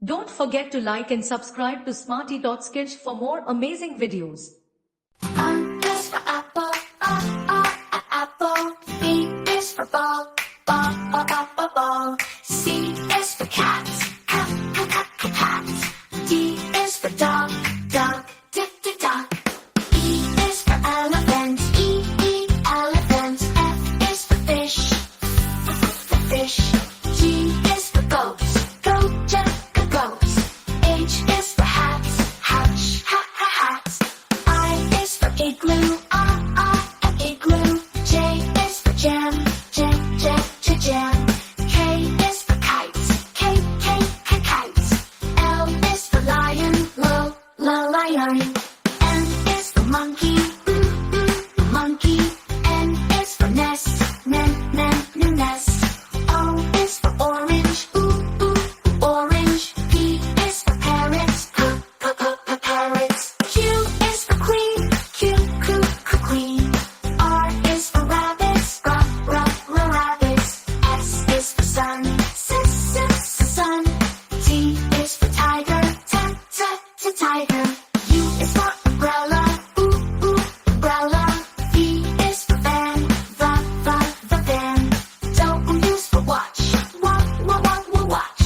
Don't forget to like and subscribe to Smarty Tots Kids for more amazing videos. S for apple, apple. B is for ball, ball. C is for cat, cat. D is for dog, dog. E is for elephant, elephant. F is for fish, fish. G is for goat, goat. H is for hat, hat. I is for igloo, igloo. J is for jam, jam. K is for kite, kite. L is for lion, lion. N is for monkey, monkey. N is for nest, nest. O is for orange, orange. P is for parrot, parrot. Q is for queen, queen. R is for rabbit, rabbit. S is for sun, sun. T is for tiger, tiger. U is for umbrella, umbrella. V is for van, the van. W is for watch, watch.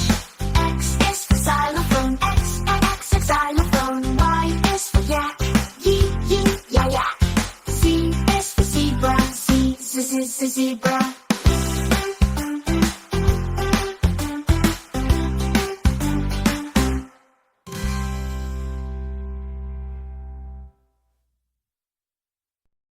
X is for xylophone, xylophone. Y is for yak, yak. Z is for zebra, zebra.